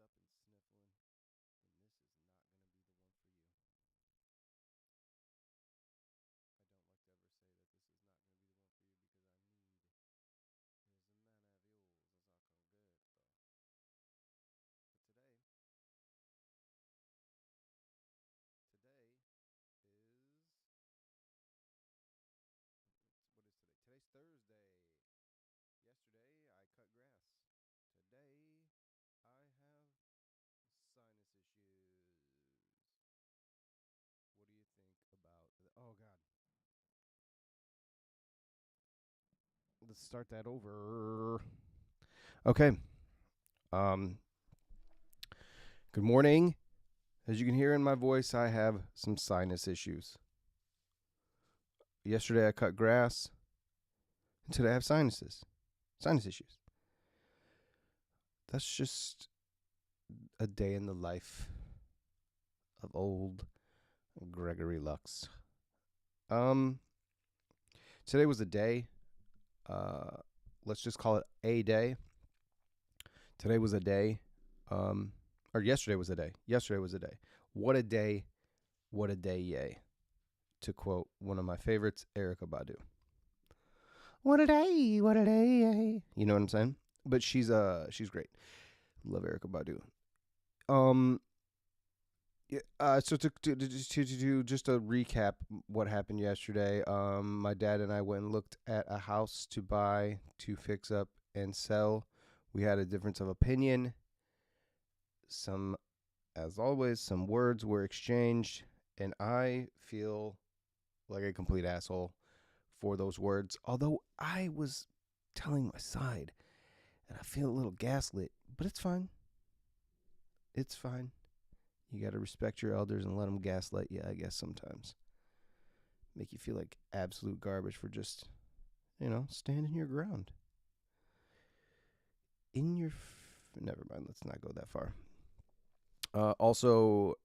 up and sniffling, then this is not going to be the one for you. I don't like to ever say that this is not going to be the one for you because I need as many views as I can get, though. But today is what is today? Today's Thursday. Yesterday I cut grass. Today I have sinus issues. What do you think about? Oh God. Let's start that over. Okay. Um. Good morning. As you can hear in my voice, I have some sinus issues. Yesterday I cut grass. And today I have sinus issues. That's just a day in the life of old Gregory Lux. Um. Today was a day. Uh. Let's just call it a day. Today was a day. Or yesterday was a day. Yesterday was a day. What a day. What a day, yay. To quote one of my favorites, Erykah Badu. What a day, yay. You know what I'm saying? But she's great. Love Erykah Badu. So to do just a recap what happened yesterday. My dad and I went and looked at a house to buy, to fix up and sell. We had a difference of opinion. As always, some words were exchanged, and I feel like a complete asshole for those words. Although I was telling my side, and I feel a little gaslit, but it's fine. It's fine. You got to respect your elders and let them gaslight you, I guess, sometimes. Make you feel like absolute garbage for just, standing your ground. Never mind, let's not go that far. Also,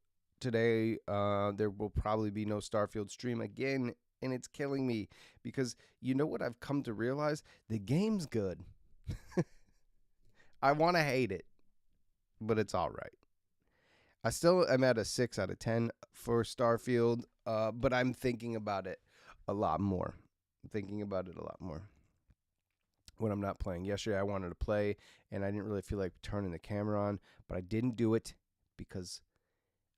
today, there will probably be no Starfield stream again, and it's killing me because you know what I've come to realize? The game's good. I want to hate it, but it's all right. I still am at a 6 out of 10 for Starfield, but I'm thinking about it a lot more. When I'm not playing. Yesterday, I wanted to play, and I didn't really feel like turning the camera on, but I didn't do it because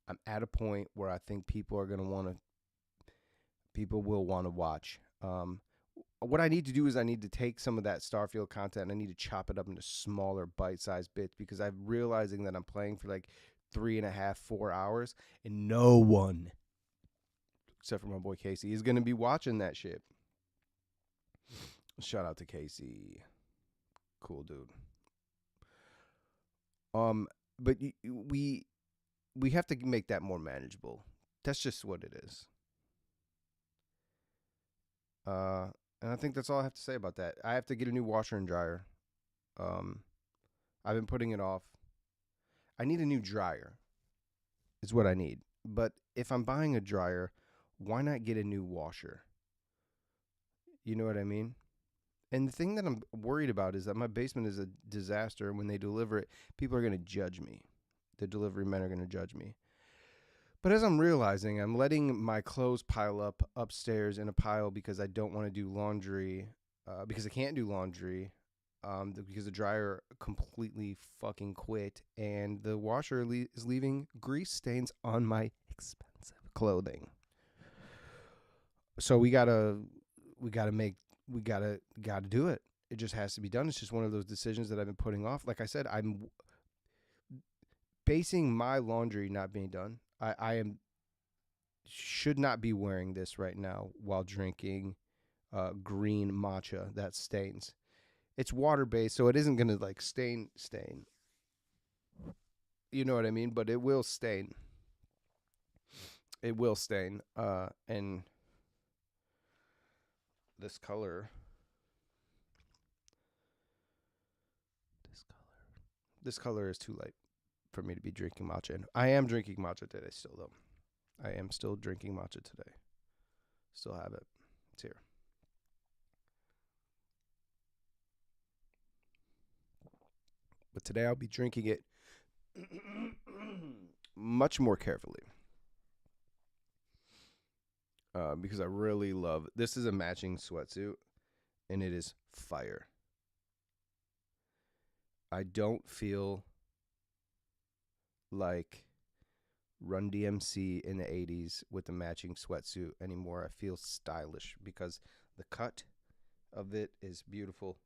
I'm at a point where I think people will want to watch. What I need to do is I need to take some of that Starfield content and I need to chop it up into smaller bite-sized bits because I'm realizing that I'm playing for like 3.5, 4 hours, and no one, except for my boy Casey, is going to be watching that shit. Shout out to Casey. Cool dude. But we have to make that more manageable. That's just what it is. And I think that's all I have to say about that. I have to get a new washer and dryer. I've been putting it off. I need a new dryer. Is what I need. But if I'm buying a dryer, why not get a new washer? You know what I mean? And the thing that I'm worried about is that my basement is a disaster. And when they deliver it, people are going to judge me. The delivery men are going to judge me. But as I'm realizing, I'm letting my clothes pile up upstairs in a pile because I don't want to do laundry, because I can't do laundry, because the dryer completely fucking quit, and the washer is leaving grease stains on my expensive clothing. So we gotta do it. It just has to be done. It's just one of those decisions that I've been putting off. Like I said, I'm basing my laundry not being done. I should not be wearing this right now while drinking green matcha that stains. It's water based, so it isn't gonna like stain. You know what I mean? But it will stain. It will stain. And this color. This color is too light for me to be drinking matcha. And I am drinking matcha today still, though. I am still drinking matcha today. Still have it. It's here. But today I'll be drinking it much more carefully. Because I really love this is a matching sweatsuit and it is fire. I don't feel like Run DMC in the 80s with the matching sweatsuit anymore. I feel stylish because the cut of it is beautiful.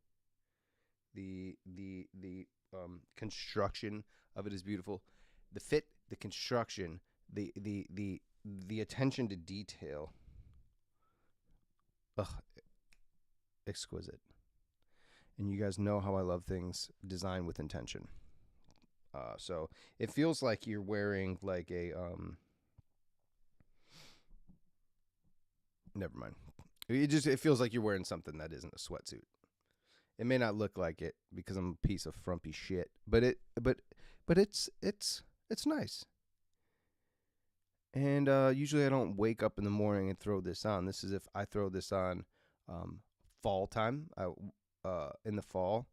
The construction of it is beautiful. The fit, the construction, the attention to detail. Ugh, exquisite. And you guys know how I love things designed with intention. So it feels like you're wearing like a never mind. It feels like you're wearing something that isn't a sweatsuit. It may not look like it because I'm a piece of frumpy shit, but it's nice. And usually I don't wake up in the morning and throw this on. This is if I throw this on fall time. In the fall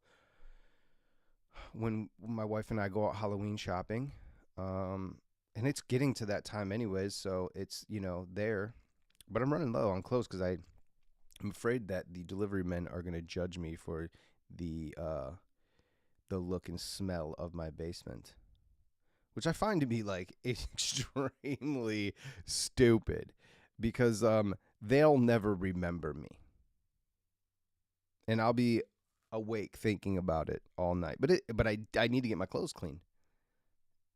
when my wife and I go out Halloween shopping. And it's getting to that time anyways, so it's, there. But I'm running low on clothes because I'm afraid that the delivery men are going to judge me for the look and smell of my basement, which I find to be like extremely stupid because they'll never remember me. And I'll be awake thinking about it all night. But I need to get my clothes clean.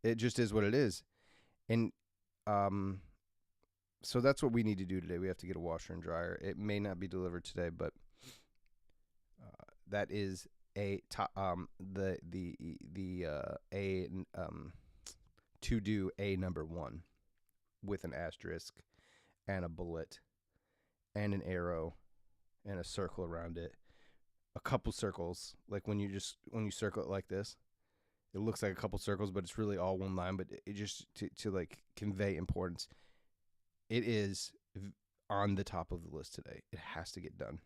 It just is what it is. And so that's what we need to do today. We have to get a washer and dryer. It may not be delivered today, but that is a to do a number one with an asterisk and a bullet and an arrow and a circle around it. A couple circles, like when you circle it like this, it looks like a couple circles, but it's really all one line. But it just to like convey importance, it is on the top of the list today. It has to get done.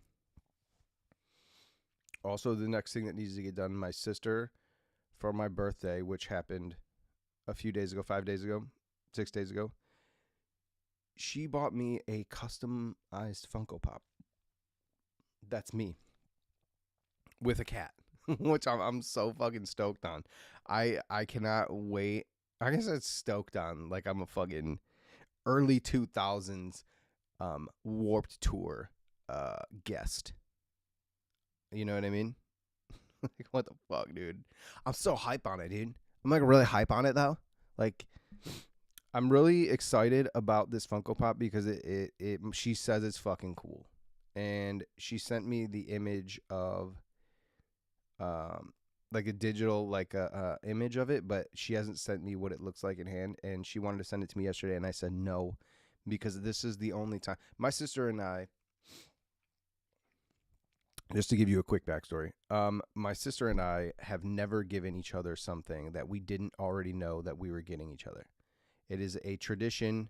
Also, the next thing that needs to get done, my sister, for my birthday, which happened a few days ago, 5 days ago, 6 days ago, she bought me a customized Funko Pop. That's me with a cat, which I'm so fucking stoked on. I cannot wait. I guess it's stoked on like I'm a fucking early 2000s Warped Tour guest. You know what I mean? Like, what the fuck, dude? I'm so hype on it, dude. I'm like really hype on it though. Like, I'm really excited about this Funko Pop because it she says it's fucking cool, and she sent me the image of like a digital like a image of it, but she hasn't sent me what it looks like in hand, and she wanted to send it to me yesterday, and I said no because this is the only time my sister and I. Just to give you a quick backstory, my sister and I have never given each other something that we didn't already know that we were getting each other. It is a tradition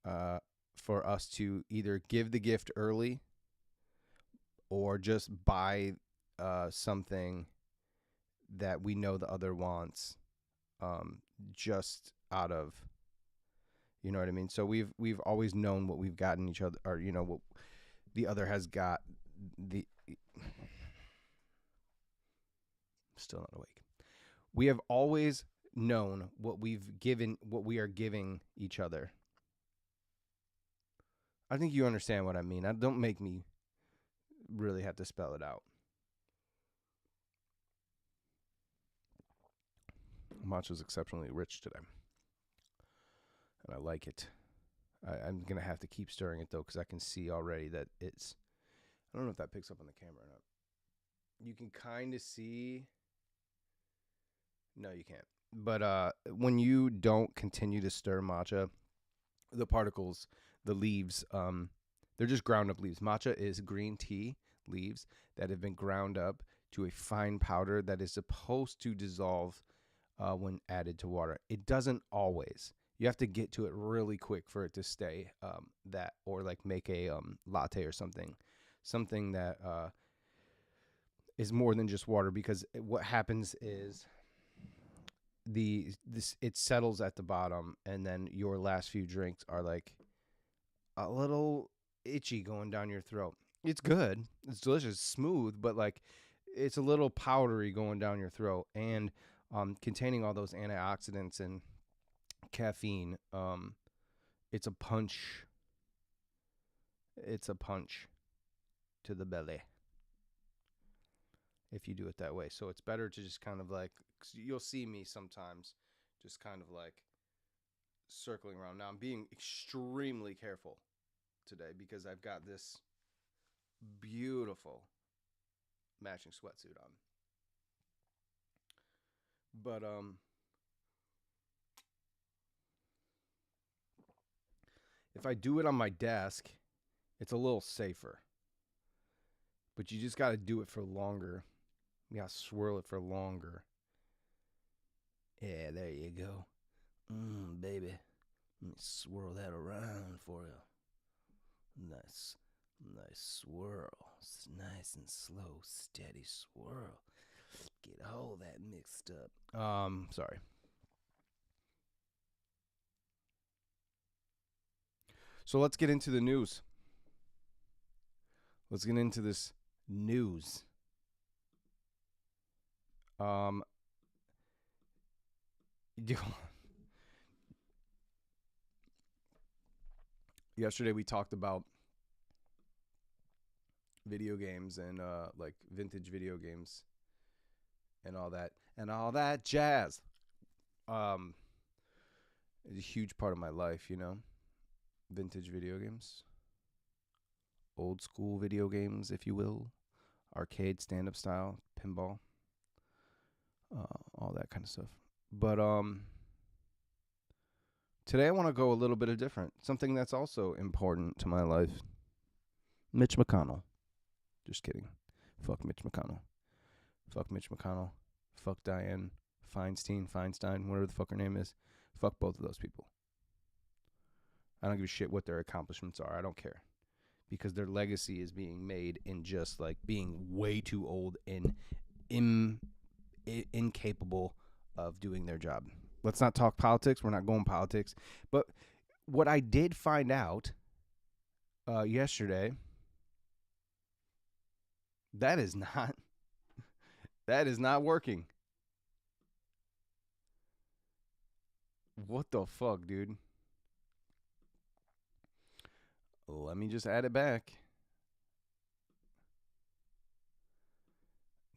for us to either give the gift early or just buy something that we know the other wants, just out of, you know what I mean? So we've always known what we've gotten each other, or what the other has got. The Still not awake. We have always known what we are giving each other. I think you understand what I mean. Don't make me really have to spell it out. Matcha's exceptionally rich today, and I like it. I'm gonna have to keep stirring it though, because I can see already that it's. I don't know if that picks up on the camera or not. You can kind of see. No, you can't. But when you don't continue to stir matcha, the particles, the leaves, they're just ground up leaves. Matcha is green tea leaves that have been ground up to a fine powder that is supposed to dissolve when added to water. It doesn't always. You have to get to it really quick for it to stay that, or like make a latte or something that is more than just water, because what happens is it settles at the bottom, and then your last few drinks are like a little itchy going down your throat. It's good. It's delicious, smooth, but like it's a little powdery going down your throat, and containing all those antioxidants and caffeine. It's a punch. It's a punch to the belly if you do it that way. So it's better to just kind of like, 'cause you'll see me sometimes just kind of like circling around. Now I'm being extremely careful today because I've got this beautiful matching sweatsuit on. But if I do it on my desk, it's a little safer. But you just got to do it for longer. You got to swirl it for longer. Yeah, there you go. Baby. Let me swirl that around for you. Nice swirl. It's nice and slow, steady swirl. Get all that mixed up. Sorry. So let's get into the news. Let's get into this news. Yesterday we talked about video games and like vintage video games and all that jazz. It's a huge part of my life, you know. Vintage video games, old school video games, if you will, arcade, stand-up style, pinball, all that kind of stuff. But today I want to go a little bit of different. Something that's also important to my life. Mitch McConnell. Just kidding. Fuck Mitch McConnell. Fuck Mitch McConnell. Fuck Dianne Feinstein, whatever the fuck her name is. Fuck both of those people. I don't give a shit what their accomplishments are. I don't care. Because their legacy is being made in just like being way too old and incapable of doing their job. Let's not talk politics. We're not going politics. But what I did find out yesterday, that is not working. What the fuck, dude? Let me just add it back.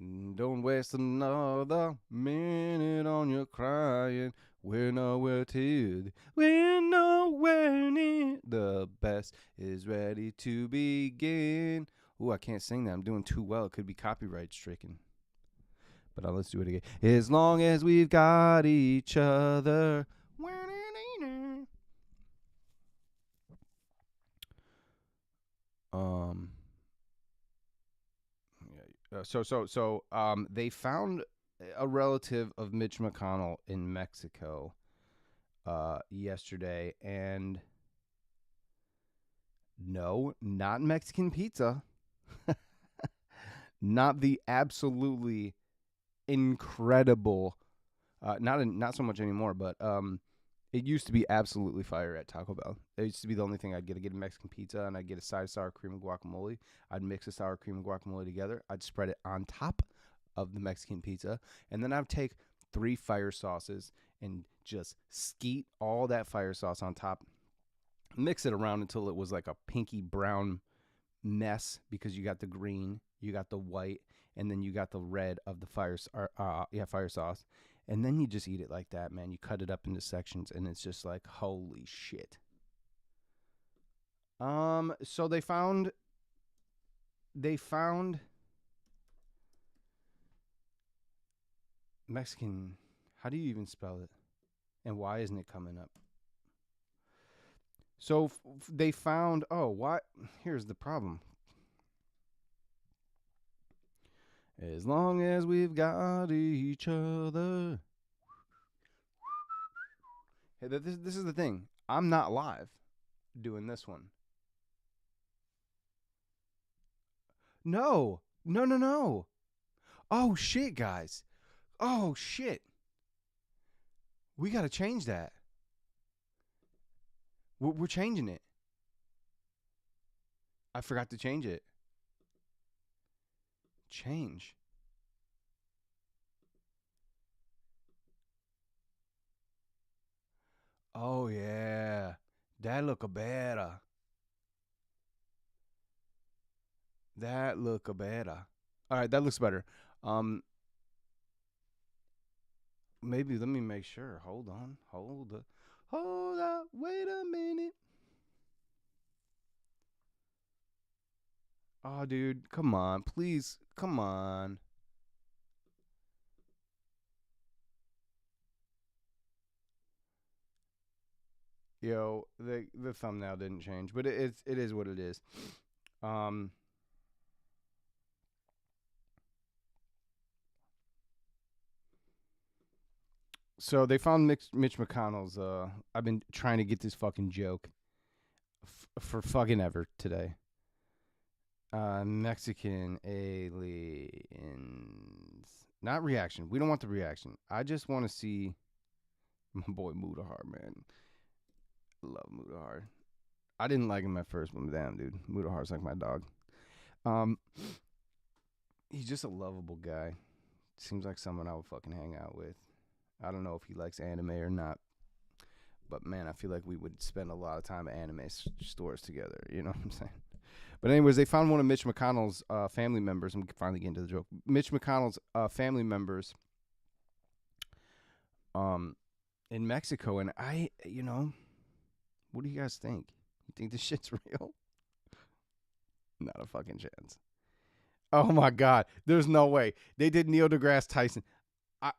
Don't waste another minute on your crying. We're nowhere to. We're nowhere near. The best is ready to begin. Ooh, I can't sing that. I'm doing too well. It could be copyright stricken. But let's do it again. As long as we've got each other. So they found a relative of Mitch McConnell in Mexico yesterday, and no, not Mexican pizza. Not the absolutely incredible, not so much anymore, but it used to be absolutely fire at Taco Bell. It used to be the only thing I'd get. I'd get a Mexican pizza, and I'd get a side of sour cream and guacamole. I'd mix the sour cream and guacamole together. I'd spread it on top of the Mexican pizza, and then I'd take 3 fire sauces and just skeet all that fire sauce on top. Mix it around until it was like a pinky brown mess, because you got the green, you got the white, and then you got the red of the fire sauce. And then you just eat it like that, man. You cut it up into sections, and it's just like, holy shit. So they found Mexican. How do you even spell it? And why isn't it coming up? So they found, what? Here's the problem. As long as we've got each other. Hey, this is the thing. I'm not live doing this one. No. Oh, shit, guys. Oh, shit. We got to change that. We're changing it. I forgot to change it. Change. Oh, yeah. That look better. That look better. All right, that looks better. Um, Maybe let me make sure. Hold on. Hold up. Wait a minute. Oh, dude, come on, please, come on. Yo, the thumbnail didn't change, but it is what it is. Um, so they found Mitch McConnell's. I've been trying to get this fucking joke for fucking ever today. Mexican aliens. Not reaction. We don't want the reaction. I just want to see my boy Mudahar, man. Love Mudahar. I didn't like him at first, but damn, dude, Mudahar's like my dog. Um, he's just a lovable guy. Seems like someone I would fucking hang out with. I don't know if he likes anime or not, but man, I feel like we would spend a lot of time at anime stores together. You know what I'm saying? But anyways, they found one of Mitch McConnell's family members. I'm finally getting to the joke. Mitch McConnell's family members in Mexico, and what do you guys think? You think this shit's real? Not a fucking chance. Oh my God, there's no way they did Neil deGrasse Tyson. I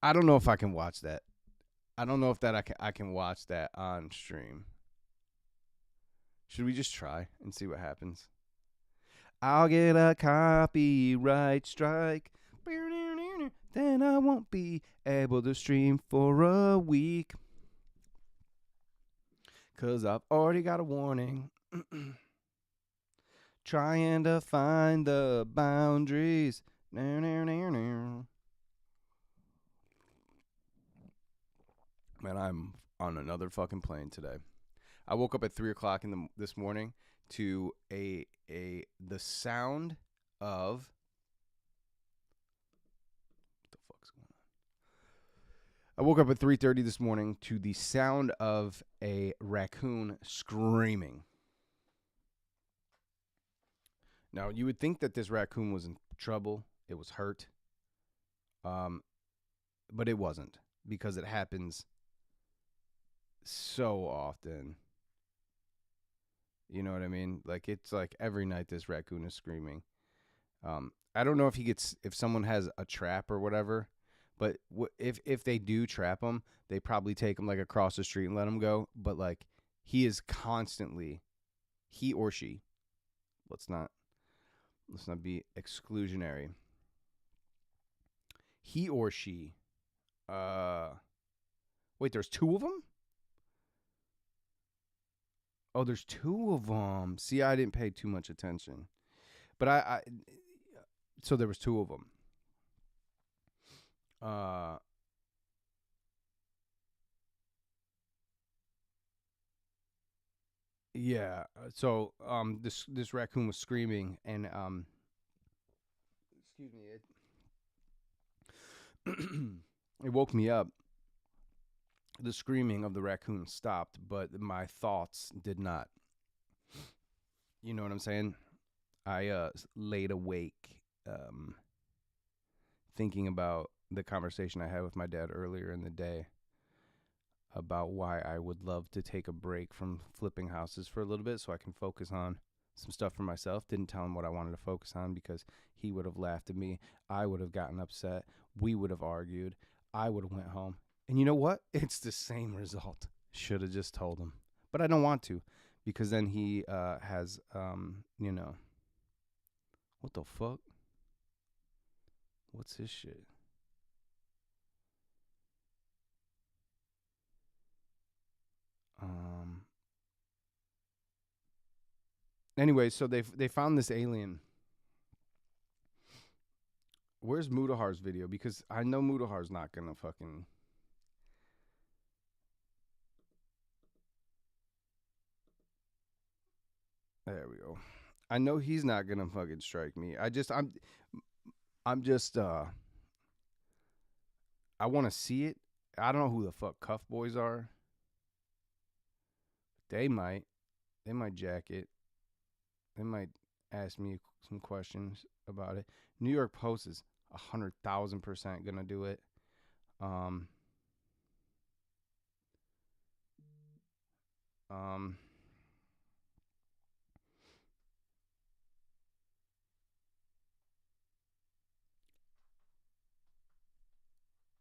I don't know if I can watch that. I don't know if that I can watch that on stream. Should we just try and see what happens? I'll get a copyright strike. Then I won't be able to stream for a week. 'Cause I've already got a warning. Trying to find the boundaries. Man, I'm on another fucking plane today. I woke up at 3:00 this morning to the sound of what the fuck's going on? I woke up at 3:30 this morning to the sound of a raccoon screaming. Now you would think that this raccoon was in trouble. It was hurt, but it wasn't, because it happens so often. You know what I mean? Like, it's like every night this raccoon is screaming. I don't know if someone has a trap or whatever, but if they do trap him, they probably take him like across the street and let him go. But like, he is constantly, he or she, let's not be exclusionary. He or she, wait, there's two of them? Oh, there's two of them. See, I didn't pay too much attention. But so there was two of them. Yeah. So this raccoon was screaming, and excuse me, it woke me up. The screaming of the raccoon stopped, but my thoughts did not. You know what I'm saying? I laid awake thinking about the conversation I had with my dad earlier in the day about why I would love to take a break from flipping houses for a little bit so I can focus on some stuff for myself. Didn't tell him what I wanted to focus on because he would have laughed at me. I would have gotten upset. We would have argued. I would have went home. And you know what? It's the same result. Should have just told him. But I don't want to, because then he has, what the fuck? What's his shit? Anyway, so they found this alien. Where's Mudahar's video? Because I know Mudahar's not gonna fucking. There we go. I know he's not gonna fucking strike me. I'm just I want to see it. I don't know who the fuck Cuff Boys are. They might jack it. They might ask me some questions about it. New York Post is 100,000% gonna do it. Um, um,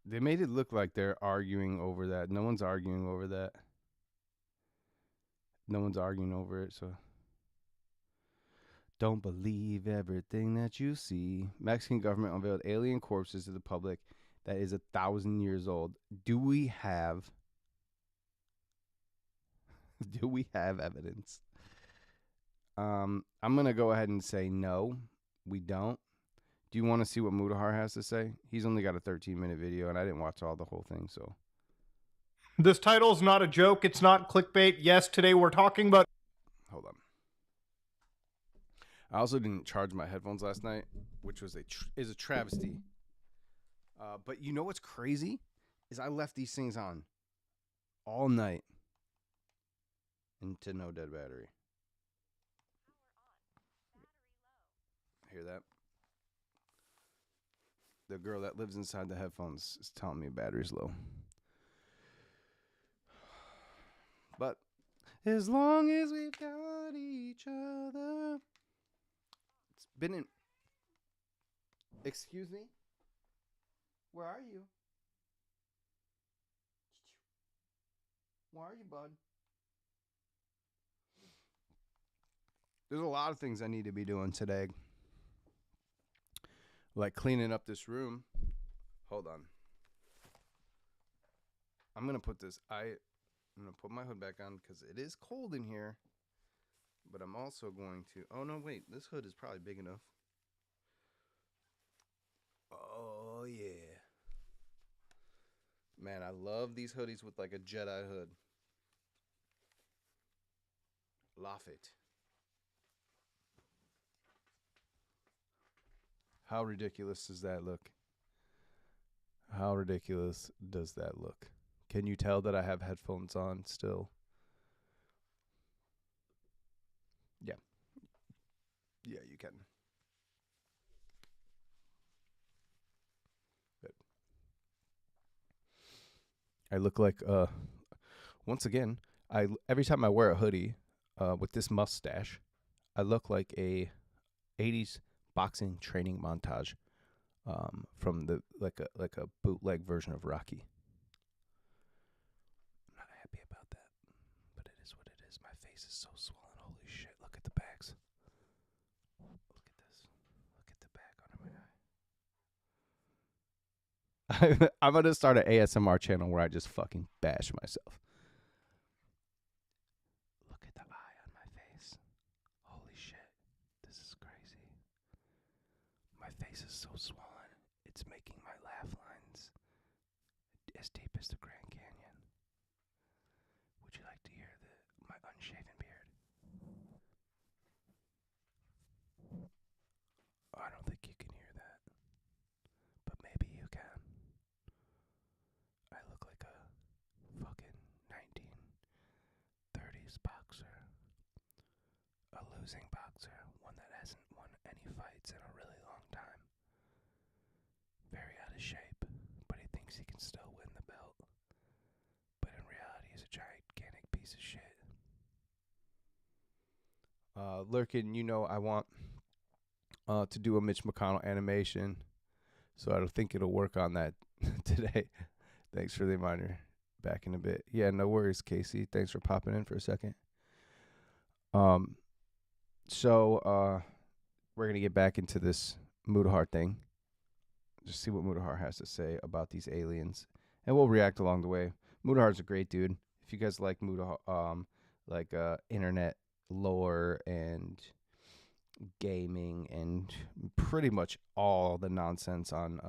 they made it look like they're arguing over that. No one's arguing over that. No one's arguing over it, so don't believe everything that you see. Mexican government unveiled alien corpses to the public that is 1,000 years old. Do we have evidence? I'm gonna go ahead and say no, we don't. Do you want to see what Mudahar has to say? He's only got a 13-minute video, and I didn't watch all the whole thing, so. This title's not a joke. It's not clickbait. Yes, today we're talking about... Hold on. I also didn't charge my headphones last night, which was is a travesty. But you know what's crazy? Is I left these things on all night into no dead battery. Hear that? The girl that lives inside the headphones is telling me battery's low. But as long as we've got each other. It's been in. Excuse me? Where are you? Where are you, bud? There's a lot of things I need to be doing today. Like cleaning up this room. Hold on. I'm going to put this. I'm going to put my hood back on because it is cold in here. But I'm also going to... Oh, no, wait. This hood is probably big enough. Oh, yeah. Man, I love these hoodies with like a Jedi hood. Love it. How ridiculous does that look? How ridiculous does that look? Can you tell that I have headphones on still? Yeah. Yeah, you can. Good. I look like once again, every time I wear a hoodie with this mustache, I look like a 80s boxing training montage from the like a bootleg version of Rocky. I'm not happy about that, but it is what it is. My face is so swollen. Holy shit! Look at the bags. Look at this. Look at the bag under my eye. I'm gonna start an ASMR channel where I just fucking bash myself. Look at the eye on my face. Holy shit! This is crazy. My face is so swollen. It's making my laugh lines as deep as the Grand Canyon. Would you like to hear my unshaven beard? I don't think you can hear that, but maybe you can. I look like a fucking 1930s boxer. A losing boxer, one that hasn't won any fights in a really long time. Very out of shape, but he thinks he can still win the belt. But in reality, he's a gigantic piece of shit. Lurkin, you know I want to do a Mitch McConnell animation, so I don't think it'll work on that today. Thanks for the reminder. Back in a bit. Yeah, no worries, Casey. Thanks for popping in for a second. So we're going to get back into this Mudahar thing. Just see what Mudahar has to say about these aliens. And we'll react along the way. Mudahar's a great dude. If you guys like Mudahar, like internet lore and gaming and pretty much all the nonsense on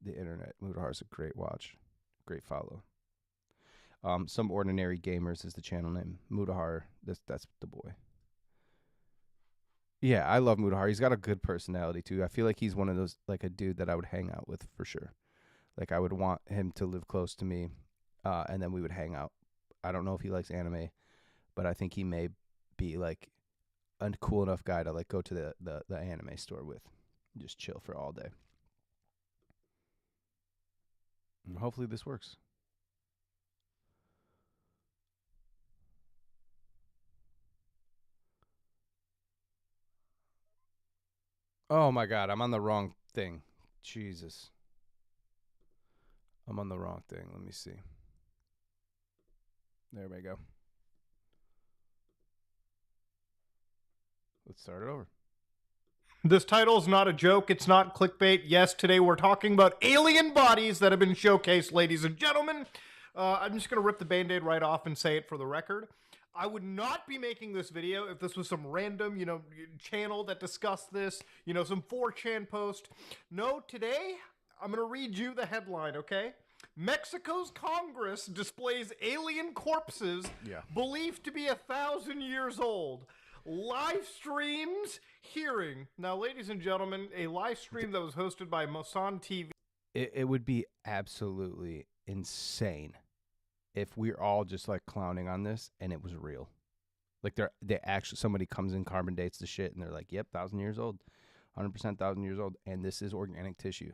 the internet, Mudahar's a great watch. Great follow. Some Ordinary Gamers is the channel name. Mudahar, that's the boy. Yeah, I love Mutahar. He's got a good personality too. I feel like he's one of those, like a dude that I would hang out with for sure. Like I would want him to live close to me, and then we would hang out. I don't know if he likes anime, but I think he may be like a cool enough guy to like go to the anime store with, and just chill for all day. And hopefully this works. Oh my god, I'm on the wrong thing. Jesus. I'm on the wrong thing. Let me see. There we go. Let's start it over. This title is not a joke. It's not clickbait. Yes, today we're talking about alien bodies that have been showcased, ladies and gentlemen. I'm just going to rip the Band-Aid right off and say it for the record. I would not be making this video if this was some random, channel that discussed this, some 4chan post. No, today I'm going to read you the headline, okay? Mexico's Congress displays alien corpses believed to be 1,000 years old. Live streams hearing. Now, ladies and gentlemen, a live stream that was hosted by Mosan TV. It would be absolutely insane if we're all just like clowning on this and it was real. Like they actually, somebody comes in, carbon dates the shit, and they're like, "Yep, 1,000 years old, 100% 1,000 years old," and this is organic tissue.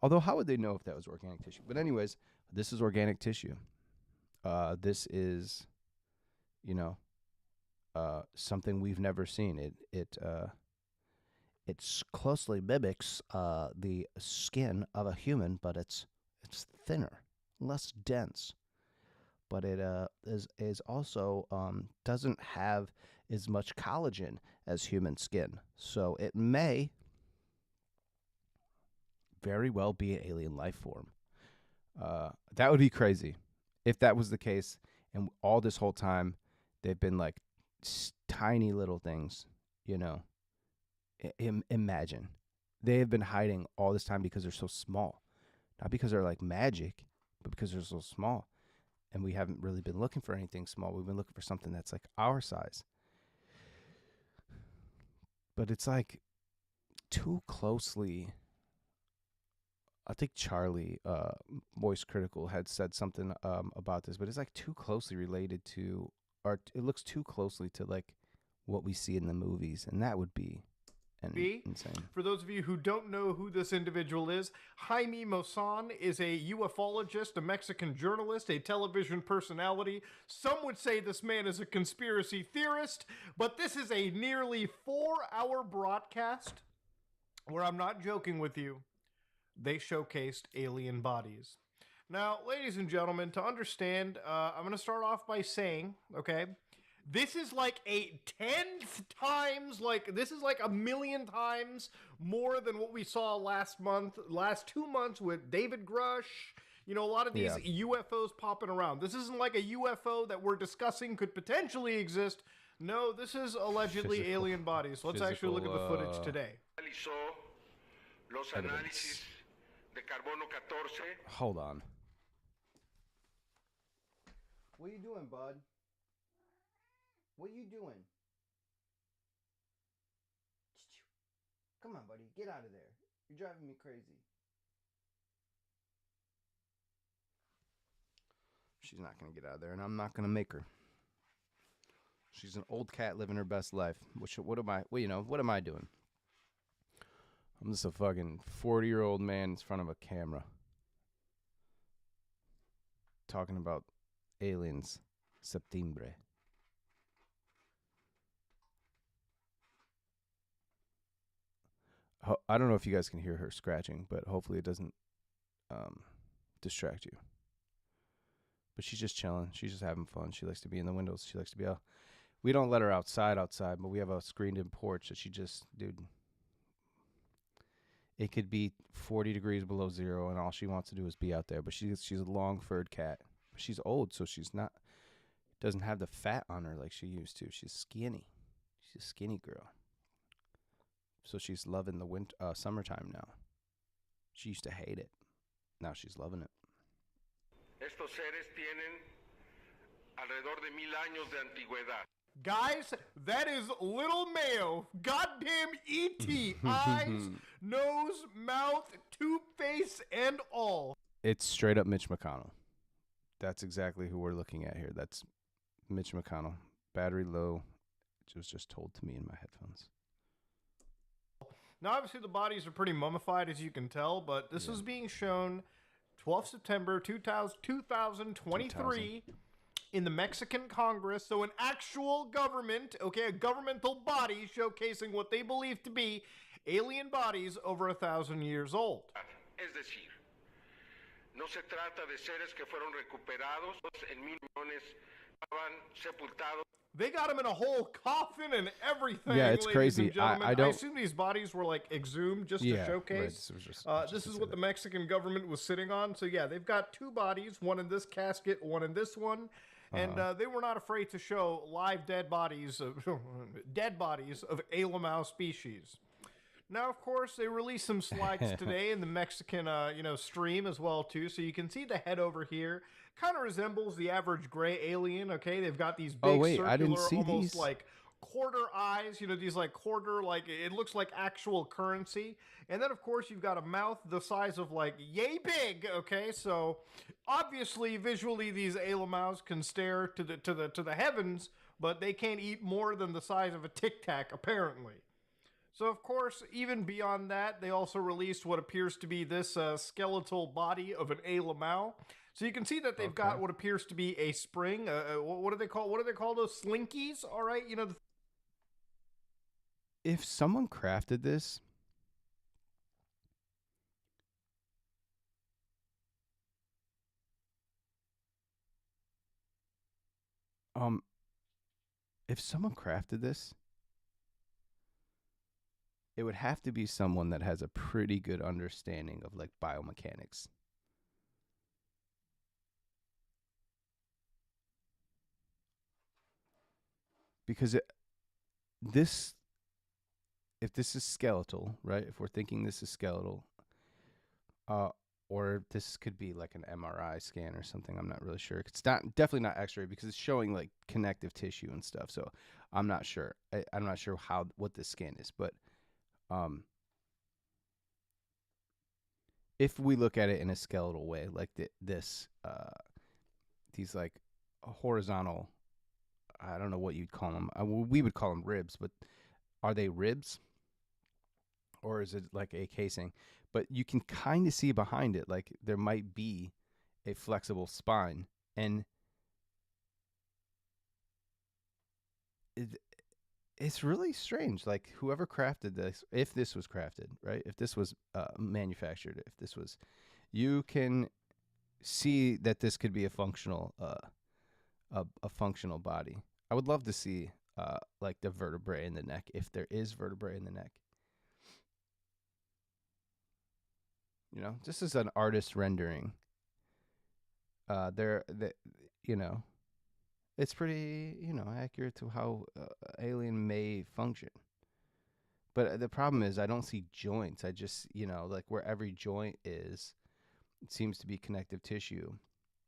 Although, how would they know if that was organic tissue? But anyways, this is organic tissue. This is, something we've never seen. It closely mimics the skin of a human, but it's thinner, less dense. But it is also doesn't have as much collagen as human skin, so it may very well be an alien life form. That would be crazy if that was the case, and all this whole time they've been like tiny little things, Imagine they have been hiding all this time because they're so small, not because they're like magic, but because they're so small, and we haven't really been looking for anything small. We've been looking for something that's like our size, but it's like too closely. I think Charlie, Moist Critical, had said something about this, but it's like too closely related to, or it looks too closely to like what we see in the movies, and that would be insane. For those of you who don't know who this individual is, Jaime Maussan is a ufologist, a Mexican journalist, a television personality. Some would say this man is a conspiracy theorist, but this is a nearly 4-hour broadcast where, I'm not joking with you, they showcased alien bodies. Now, ladies and gentlemen, to understand, I'm going to start off by saying, okay, this is like a 10th times, this is like a million times more than what we saw last 2 months with David Grush. A lot of these UFOs popping around. This isn't like a UFO that we're discussing could potentially exist. No, this is allegedly alien bodies. So let's actually look at the footage today. Hold on. What are you doing, bud? What are you doing? Come on, buddy. Get out of there. You're driving me crazy. She's not going to get out of there, and I'm not going to make her. She's an old cat living her best life. What am I doing? I'm just a fucking 40-year-old man in front of a camera talking about aliens. Septembre. I don't know if you guys can hear her scratching, but hopefully it doesn't distract you. But she's just chilling. She's just having fun. She likes to be in the windows. She likes to be out. We don't let her outside, but we have a screened-in porch that dude. It could be 40 degrees below zero, and all she wants to do is be out there. But she's a long-furred cat. She's old, so doesn't have the fat on her like she used to. She's skinny. She's a skinny girl. So she's loving the summertime now. She used to hate it. Now she's loving it. Estos seres tienen alrededor de 1000 años de antigüedad. Guys, that is Little Mayo. Goddamn E.T. Eyes, nose, mouth, tube face, and all. It's straight up Mitch McConnell. That's exactly who we're looking at here. That's Mitch McConnell. Battery low. It was just told to me in my headphones. Now, obviously, the bodies are pretty mummified, as you can tell, but this is being shown 12th September 2023 in the Mexican Congress. So an actual government, okay, a governmental body showcasing what they believe to be alien bodies over 1,000 years old. Es decir, no se trata de seres que fueron recuperados en mil millones, estaban sepultados. They got them in a whole coffin and everything. Yeah, it's ladies crazy. And gentlemen. I don't. I assume these bodies were like exhumed just to showcase. Right. This is what the Mexican government was sitting on. So yeah, they've got two bodies, one in this casket, one in this one, and they were not afraid to show live dead bodies of Alamau species. Now, of course, they released some slides today in the Mexican, stream as well too. So you can see the head over here kind of resembles the average gray alien. Okay, they've got these big circular, I didn't see almost these. like quarter eyes. You know, these like quarter, like it looks like actual currency. And then, of course, you've got a mouth the size of like yay big. Okay, so obviously, visually, these Alamaus can stare to the heavens, but they can't eat more than the size of a Tic Tac, apparently. So, of course, even beyond that, they also released what appears to be this skeletal body of an Alamau. So you can see that they've got what appears to be a spring. What do they call? What do they call those slinkies? All right, you know. If someone crafted this, it would have to be someone that has a pretty good understanding of like biomechanics. Because if this is skeletal, right? If we're thinking this is skeletal, or this could be like an MRI scan or something. I'm not really sure. It's definitely not X-ray because it's showing like connective tissue and stuff. So I'm not sure. I'm not sure what this scan is, but if we look at it in a skeletal way, like these like horizontal, I don't know what you'd call them. We would call them ribs, but are they ribs? Or is it like a casing? But you can kind of see behind it, like there might be a flexible spine. And it's really strange. Like whoever crafted this, if this was crafted, right? If this was manufactured, you can see that this could be a functional body. I would love to see like the vertebrae in the neck, if there is vertebrae in the neck. You know, this is an artist rendering. It's pretty, accurate to how alien may function. But the problem is I don't see joints. I just, like where every joint is, it seems to be connective tissue,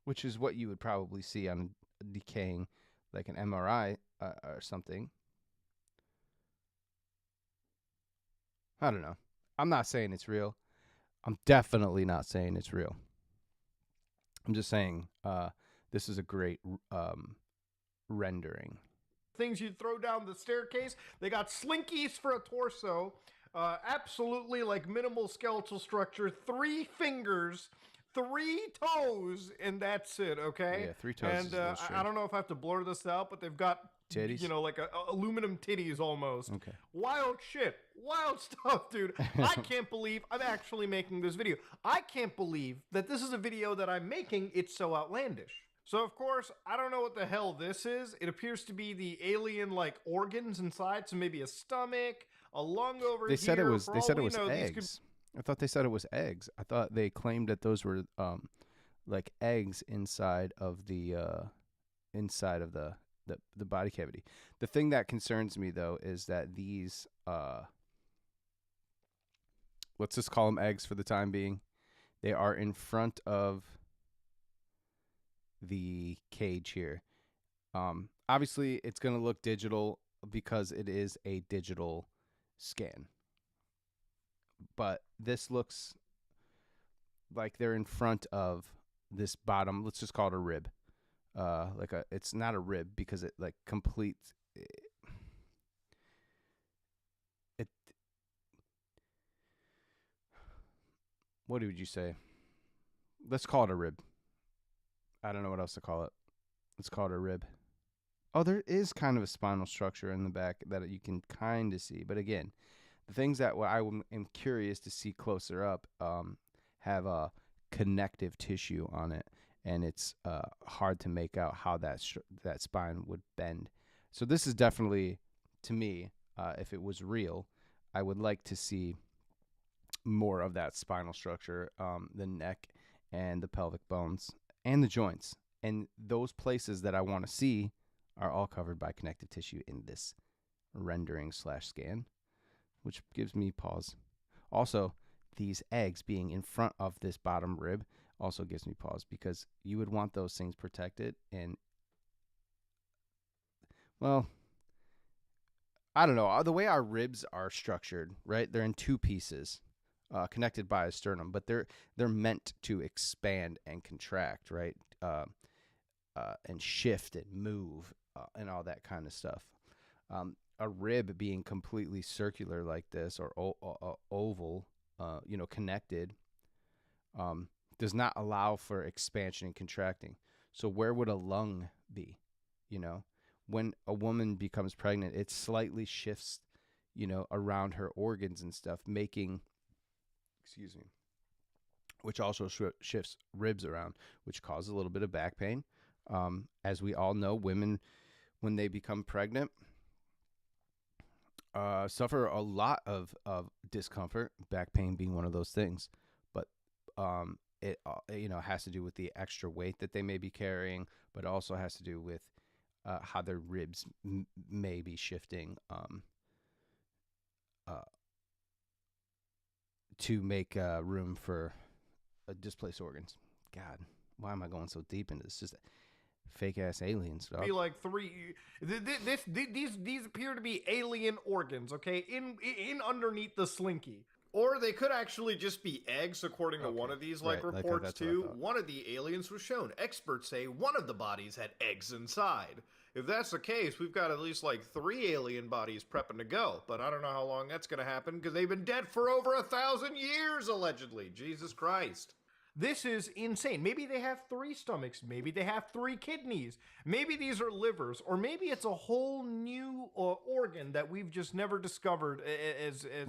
which is what you would probably see on a decaying, like an MRI or something. I don't know. I'm not saying it's real. I'm definitely not saying it's real. I'm just saying this is a great rendering. Things you'd throw down the staircase. They got slinkies for a torso. Absolutely like minimal skeletal structure. 3 fingers, 3 toes, and that's it, okay? Yeah, 3 toes. And I don't know if I have to blur this out, but they've got titties, like aluminum titties almost. Okay. Wild shit. Wild stuff, dude. I can't believe I'm actually making this video. I can't believe that this is a video that I'm making. It's so outlandish. So, of course, I don't know what the hell this is. It appears to be the alien, like, organs inside. So maybe a stomach, a lung over here. They said it was eggs. I thought they said it was eggs. I thought they claimed that those were like eggs inside of the body cavity. The thing that concerns me though is that these let's just call them eggs for the time being. They are in front of the cage here. I obviously it's going to look digital because it is a digital scan. But this looks like they're in front of this bottom, let's just call it a rib. It's not a rib because it like completes it. What would you say? Let's call it a rib. I don't know what else to call it. Let's call it a rib. Oh, there is kind of a spinal structure in the back that you can kind of see. But again, the things that I am curious to see closer up have a connective tissue on it, and it's hard to make out how that spine would bend. So this is definitely, to me, if it was real, I would like to see more of that spinal structure, the neck and the pelvic bones and the joints. And those places that I want to see are all covered by connective tissue in this rendering/scan, which gives me pause. Also, these eggs being in front of this bottom rib also gives me pause, because you would want those things protected. And, well, I don't know. The way our ribs are structured, right? They're in two pieces, connected by a sternum, but they're meant to expand and contract, right? And shift and move and all that kind of stuff. A rib being completely circular like this, or oval, connected, does not allow for expansion and contracting. So where would a lung be? When a woman becomes pregnant, it slightly shifts, around her organs and stuff, which also shifts ribs around, which causes a little bit of back pain. As we all know, women, when they become pregnant, suffer a lot of discomfort, back pain being one of those things. But it has to do with the extra weight that they may be carrying, but also has to do with how their ribs may be shifting to make room for displaced organs. God, why am I going so deep into this? Just fake ass aliens. Dog. Be like three. These appear to be alien organs. Okay, in underneath the slinky. Or they could actually just be eggs, according to one of these reports too. One of the aliens was shown. Experts say one of the bodies had eggs inside. If that's the case, we've got at least 3 alien bodies prepping to go. But I don't know how long that's going to happen, because they've been dead for over 1,000 years, allegedly. Jesus Christ. This is insane. Maybe they have 3 stomachs. Maybe they have 3 kidneys. Maybe these are livers. Or maybe it's a whole new organ that we've just never discovered as a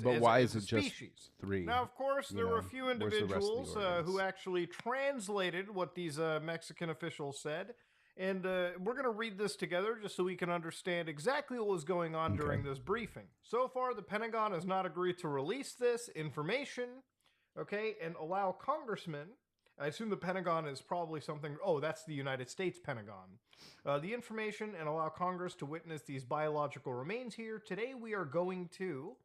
species. Just 3? Now, of course, there were a few individuals who actually translated what these Mexican officials said. And we're going to read this together just so we can understand exactly what was going on during this briefing. So far, the Pentagon has not agreed to release this information, and allow congressmen. I assume the Pentagon is probably something. Oh, that's the United States Pentagon. The information, and allow Congress to witness these biological remains here. Today we are going to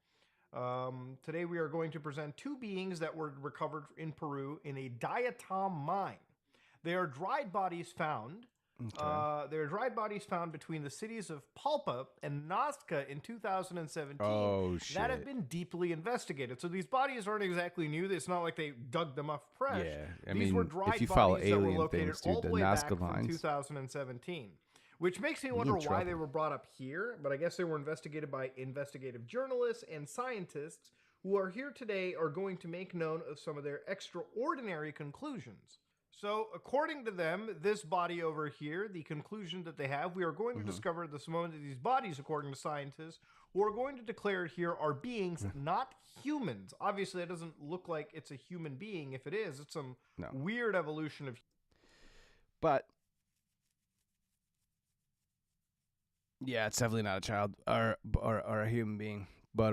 present 2 beings that were recovered in Peru in a diatom mine. They are dried bodies found. There are dried bodies found between the cities of Palpa and Nazca in 2017 that have been deeply investigated. So these bodies aren't exactly new. It's not like they dug them up fresh. Yeah, these were dried bodies that were located all the way back from 2017. Which makes me wonder why they were brought up here, but I guess they were investigated by investigative journalists and scientists who are here today are going to make known of some of their extraordinary conclusions. So, according to them, this body over here, the conclusion that they have, we are going to discover at this moment that these bodies, according to scientists, who are going to declare here are beings, not humans. Obviously, it doesn't look like it's a human being. If it is, it's some weird evolution of... But, yeah, it's definitely not a child or a human being. But,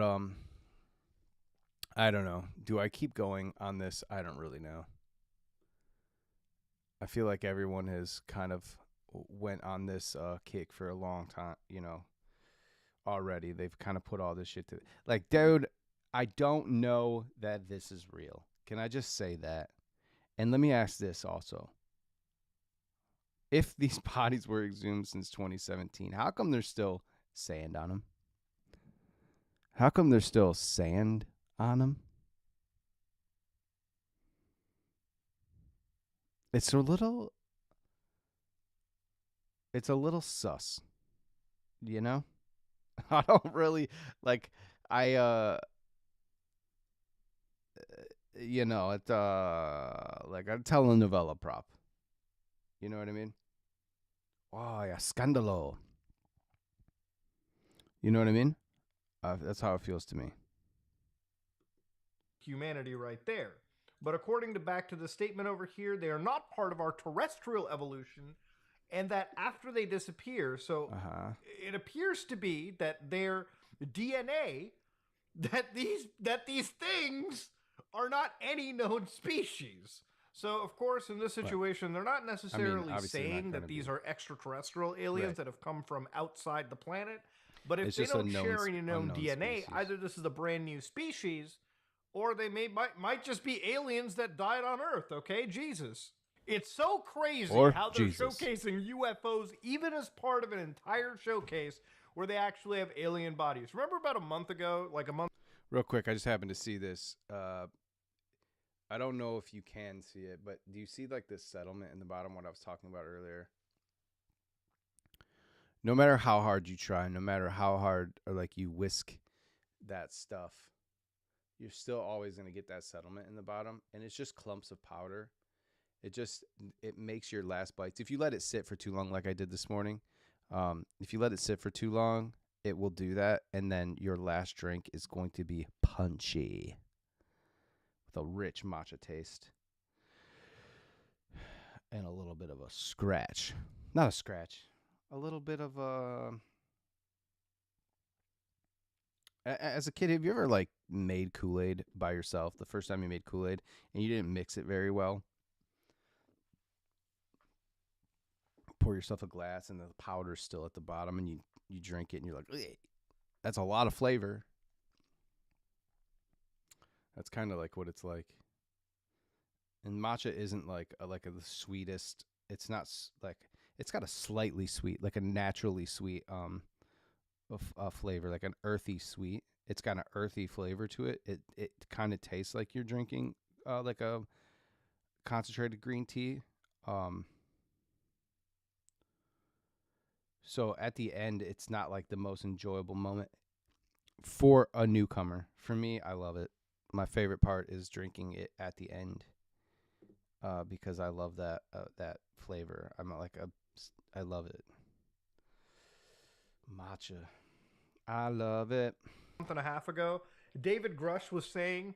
I don't know. Do I keep going on this? I don't really know. I feel like everyone has kind of went on this kick for a long time, already. They've kind of put all this shit to... dude, I don't know that this is real. Can I just say that? And let me ask this also. if these bodies were exhumed since 2017, how come there's still sand on them? How come there's still sand on them? It's a little sus, you know? I don't really like I you know, it like a telenovela prop. You know what I mean? Oh, yeah, scandalo. You know what I mean? That's how it feels to me. Humanity right there. But according to back to the statement over here, they are not part of our terrestrial evolution, and that after they disappear, so it appears to be that their DNA, that these things are not any known species. So, of course, in this situation, they're not necessarily obviously they're not saying that gonna these be. are extraterrestrial aliens Right. that have come from outside the planet. But if It's they just a don't known share any known unknown DNA, species. either this is a brand new species, or they might just be aliens that died on Earth. Okay, Jesus. It's so crazy Or how they're Jesus. showcasing UFOs even as part of an entire showcase where they actually have alien bodies. Remember about a month ago, Real quick, I just happened to see this. I don't know if you can see it, but do you see like this settlement in the bottom, what I was talking about earlier? No matter how hard you try, no matter how hard or like you whisk that stuff, you're still always going to get that settlement in the bottom, and it's just clumps of powder. It makes your last bites. If you let it sit for too long, like I did this morning, if you let it sit for too long, it will do that, and then your last drink is going to be punchy with a rich matcha taste and a little bit of a scratch. Not a scratch. A little bit of a... As a kid, have you ever like made Kool-Aid by yourself? The first time you made Kool-Aid and you didn't mix it very well. Pour yourself a glass and the powder's still at the bottom, and you drink it and you're like, ugh. That's a lot of flavor. That's kind of like what it's like. And matcha isn't like the sweetest. It's not like, it's got a slightly sweet, like a naturally sweet flavor, like an earthy sweet. It's got an earthy flavor to it. It kind of tastes like you're drinking like a concentrated green tea. So at the end, it's not like the most enjoyable moment for a newcomer. For me, I love it. My favorite part is drinking it at the end because I love that flavor. I love it. Matcha. I love it. month and a half ago, David Grush was saying,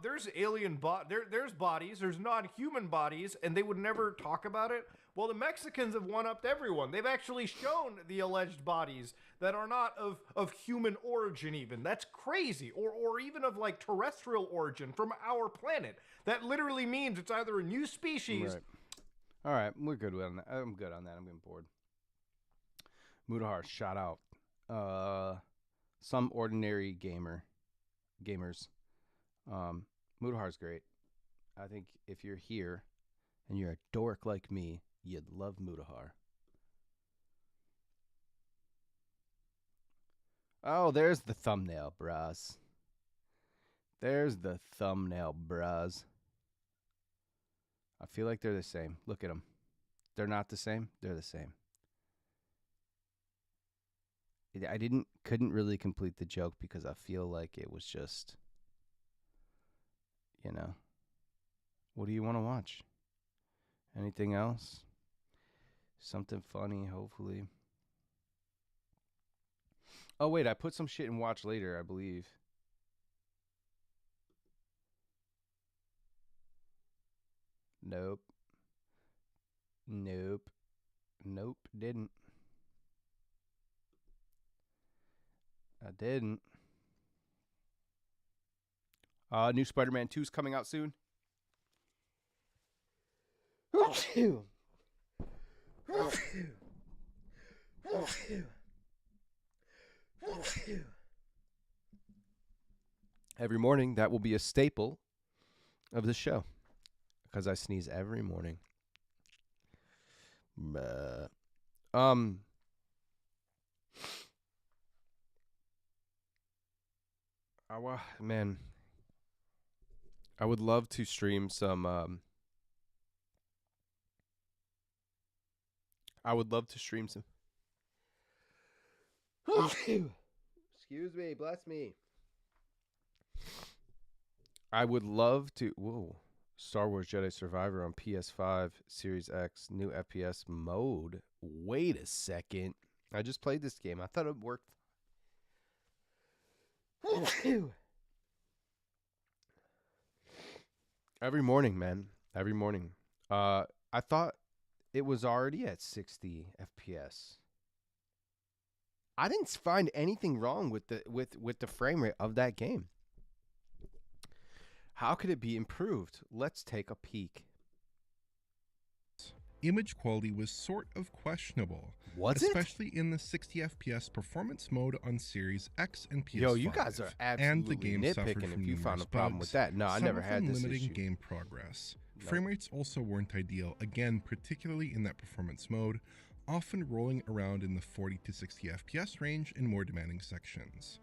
there's there's bodies, there's non-human bodies, and they would never talk about it. Well, the Mexicans have one-upped everyone. They've actually shown the alleged bodies that are not of human origin even. That's crazy. Or even of like terrestrial origin from our planet. That literally means it's either a new species. Right. All right, we're good on that. I'm good on that. I'm getting bored. Mudahar, shout out. Some ordinary gamers. Mudahar's great. I think if you're here and you're a dork like me, you'd love Mudahar. Oh, there's the thumbnail, bras. There's the thumbnail, bras. I feel like they're the same. Look at them. They're not the same. They're the same. I couldn't really complete the joke because I feel like it was just, you know, what do you want to watch? Anything else? Something funny, hopefully. Oh, wait, I put some shit in watch later, I believe. Nope. Didn't. I didn't. New Spider-Man 2's coming out soon. Every morning, that will be a staple of the show because I sneeze every morning. Man, I would love to stream some. I would love to stream some. Excuse me, bless me. I would love to. Whoa. Star Wars Jedi Survivor on PS5, Series X, new FPS mode. Wait a second. I just played this game. I thought it worked. Every morning, man. Every morning. I thought it was already at 60 FPS. I didn't find anything wrong with the frame rate of that game. How could it be improved? Let's take a peek. Image quality was sort of questionable. Was it? Especially in the 60 FPS performance mode on Series X and PS5. Yo, you guys are and the absolutely game suffered nitpicking from if you found numerous a problem with bugs, that. No, I some never of had them this limiting issue. game progress. Nope. Frame rates also weren't ideal, again, particularly in that performance mode, often rolling around in the 40 to 60 FPS range in more demanding sections.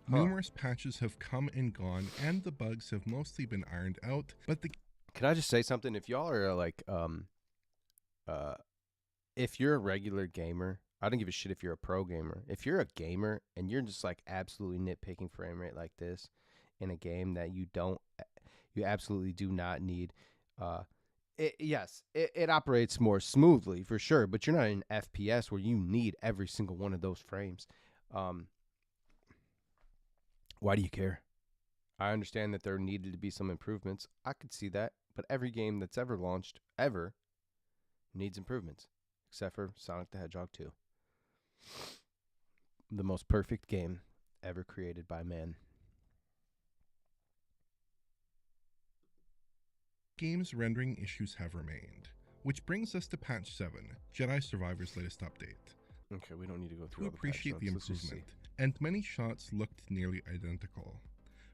Numerous patches have come and gone, and the bugs have mostly been ironed out, but the... Can I just say something? If y'all are like, if you're a regular gamer, I don't give a shit if you're a pro gamer. If you're a gamer and you're just like absolutely nitpicking frame rate like this in a game that you absolutely do not need, it operates more smoothly for sure, but you're not in FPS where you need every single one of those frames. Why do you care? I understand that there needed to be some improvements. I could see that, but every game that's ever launched ever needs improvements, except for Sonic the Hedgehog 2. The most perfect game ever created by man. game's rendering issues have remained. Which brings us to patch 7, Jedi Survivor's latest update. Okay, we don't need to go through To all the patch appreciate the notes. Let's just see. improvement, and many shots looked nearly identical.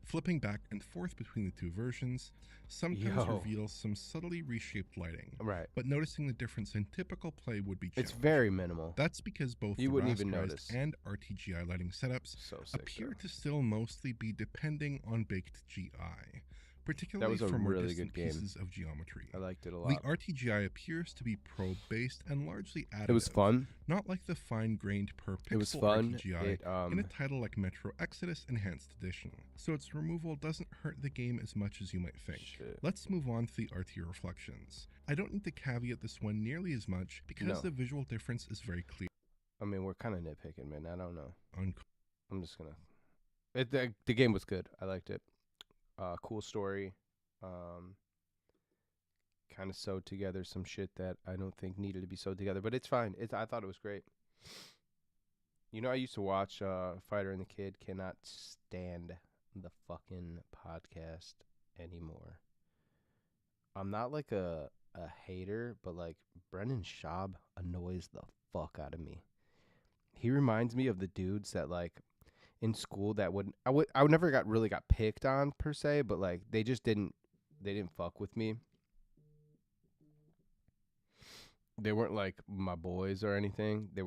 Flipping back and forth between the two versions sometimes reveals some subtly reshaped lighting, Right. but noticing the difference in typical play would be It's challenging. very minimal. That's because both You the wouldn't even rasterized notice. and RTGI lighting setups So sick, appear bro. to still mostly be depending on baked GI, particularly was a for more really distant good game. pieces of geometry. I liked it a The lot. RTGI appears to be probe-based and largely additive. It was fun. Not like the fine-grained per pixel It was fun. RTGI in a title like Metro Exodus Enhanced Edition, so its removal doesn't hurt the game as much as you might think. Shit. Let's move on to the RT reflections. I don't need to caveat this one nearly as much because No. the visual difference is very clear. I mean, we're kind of nitpicking, man. I don't know. On I'm just gonna. The game was good. I liked it. Cool story. Kind of sewed together some shit that I don't think needed to be sewed together, but it's fine. I thought it was great. You know, I used to watch Fighter and the Kid. Cannot stand the fucking podcast anymore. I'm not like a hater, but like Brendan Schaub annoys the fuck out of me. He reminds me of the dudes that like in school that I would never got picked on per se, but like they didn't fuck with me. They weren't like my boys or anything. They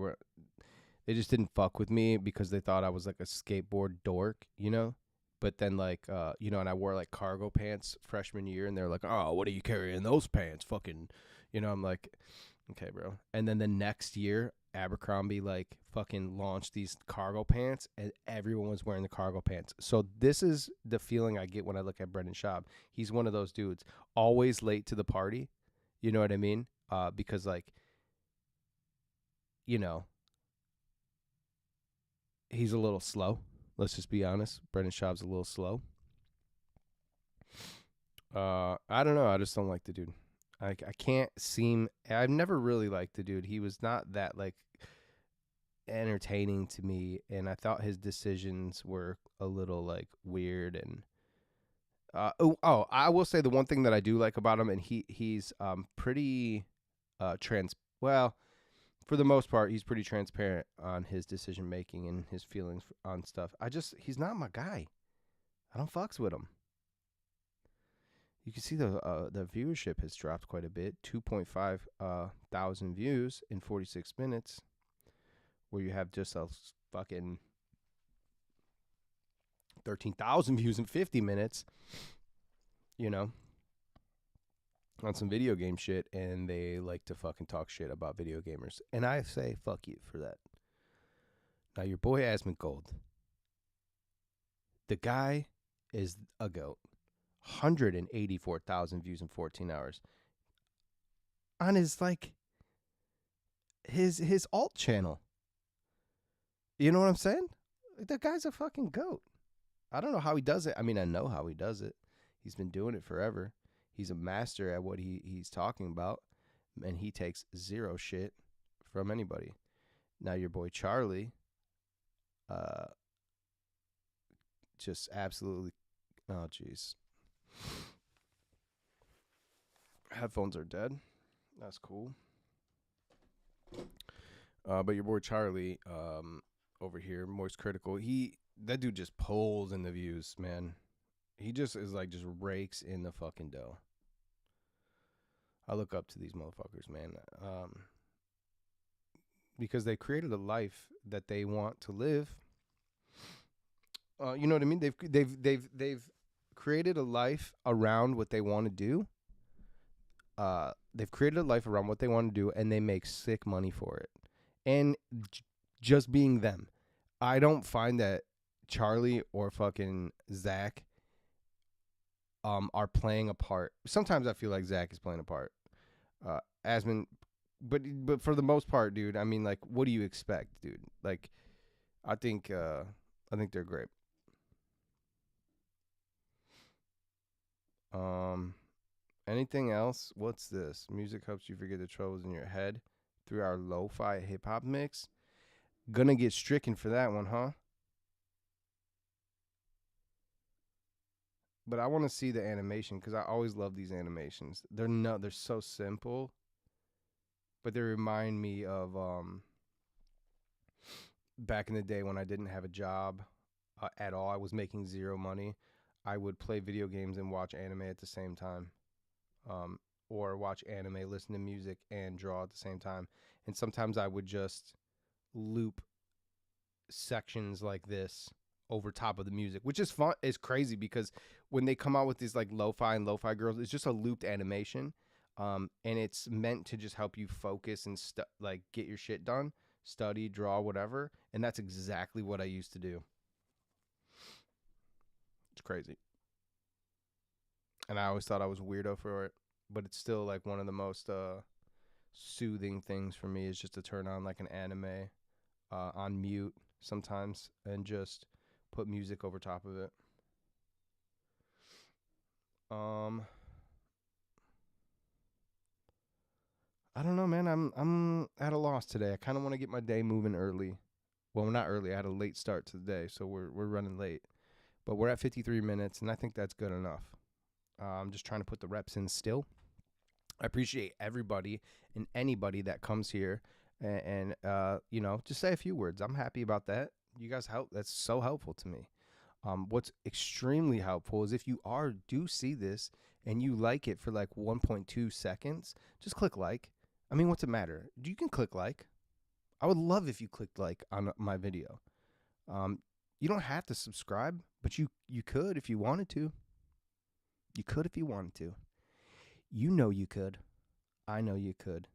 just didn't fuck with me because they thought I was like a skateboard dork, you know? But then like and I wore like cargo pants freshman year and they're like, "Oh, what are you carrying those pants? Fucking," I'm like, "Okay, bro." And then the next year Abercrombie like fucking launched these cargo pants and everyone was wearing the cargo pants. So this is the feeling I get when I look at Brendan Schaub. He's one of those dudes, always late to the party. You know what I mean? Because like, he's a little slow. Let's just be honest. Brendan Schaub's a little slow. I don't know. I just don't like the dude. I've never really liked the dude. He was not that like entertaining to me, and I thought his decisions were a little like weird. And I will say the one thing that I do like about him, and he's pretty for the most part, he's pretty transparent on his decision making and his feelings on stuff. He's not my guy. I don't fucks with him. you can see the viewership has dropped quite a bit. 2.5 thousand views in 46 minutes, where you have just a fucking 13,000 views in 50 minutes. You know, on some video game shit, and they like to fucking talk shit about video gamers. And I say, fuck you for that. Now, your boy Asmongold, the guy is a goat. 184,000 views in 14 hours. On his, like, his alt channel. You know what I'm saying? The guy's a fucking goat. I don't know how he does it. I mean, I know how he does it. He's been doing it forever. He's a master at what he's talking about, and he takes zero shit from anybody. Now your boy Charlie, just absolutely, oh jeez. Headphones are dead. That's cool. But your boy Charlie, over here, Moist Critical, that dude just pulls in the views, man. He just is like, just rakes in the fucking dough. I look up to these motherfuckers, man. Because they created a life that they want to live. You know what I mean? They've created a life around what they want to do. They've created a life around what they want to do, and they make sick money for it. And just being them. I don't find that Charlie or fucking Zach are playing a part. Sometimes I feel like Zach is playing a part. Asmon, but for the most part, dude, I mean, like, what do you expect, dude? Like, I think they're great. Anything else? What's this? Music helps you forget the troubles in your head through our lo-fi hip-hop mix. Gonna get stricken for that one, huh? But I want to see the animation, because I always love these animations. They're so simple, but they remind me of back in the day when I didn't have a job at all. I was making zero money. I would play video games and watch anime at the same time, or watch anime, listen to music, and draw at the same time. And sometimes I would just loop sections like this over top of the music, which is fun. It's crazy because when they come out with these like lo-fi and lo-fi girls, it's just a looped animation, and it's meant to just help you focus and like get your shit done, study, draw, whatever. And that's exactly what I used to do. It's crazy, and I always thought I was a weirdo for it, but it's still like one of the most soothing things for me is just to turn on like an anime on mute sometimes and just put music over top of it. I don't know, man. I'm at a loss today. I kind of want to get my day moving early. Well, not early. I had a late start to the day, so we're running late. But we're at 53 minutes, and I think that's good enough. I'm just trying to put the reps in still. I appreciate everybody and anybody that comes here and you know, just say a few words. I'm happy about that. You guys help. That's so helpful to me. What's extremely helpful is if you do see this and you like it for like 1.2 seconds, just click like. I mean, what's it matter? You can click like. I would love if you clicked like on my video. You don't have to subscribe, but you could if you wanted to. You could if you wanted to. You know you could. I know you could.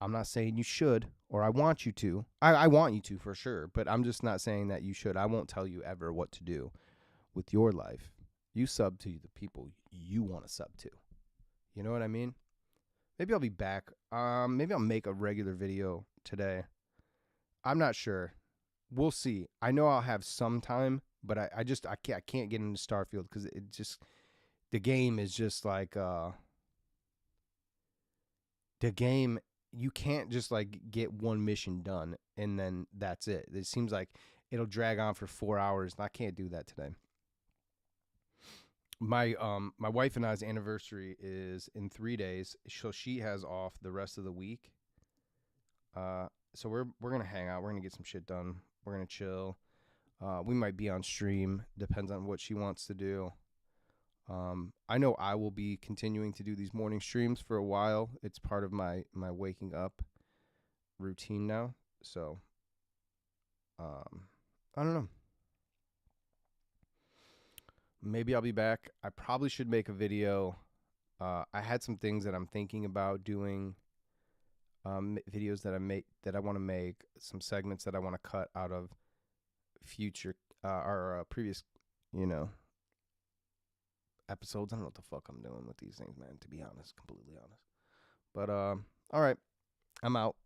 I'm not saying you should, or I want you to. I want you to for sure, but I'm just not saying that you should. I won't tell you ever what to do with your life. You sub to the people you want to sub to. You know what I mean? Maybe I'll be back. Maybe I'll make a regular video today. I'm not sure. We'll see. I know I'll have some time, but I can't get into Starfield because it just, the game is just like the game. You can't just like get one mission done and then that's it. It seems like it'll drag on for 4 hours, and I can't do that today. My wife and I's anniversary is in 3 days, so she has off the rest of the week. So we're gonna hang out. We're gonna get some shit done. We're gonna chill. We might be on stream. Depends on what she wants to do. I know I will be continuing to do these morning streams for a while. It's part of my waking up routine now. So, I don't know. Maybe I'll be back. I probably should make a video. I had some things that I'm thinking about doing. Videos that I want to make, some segments that I want to cut out of future or previous, episodes. I don't know what the fuck I'm doing with these things, man, to be honest, completely honest. But all right, I'm out.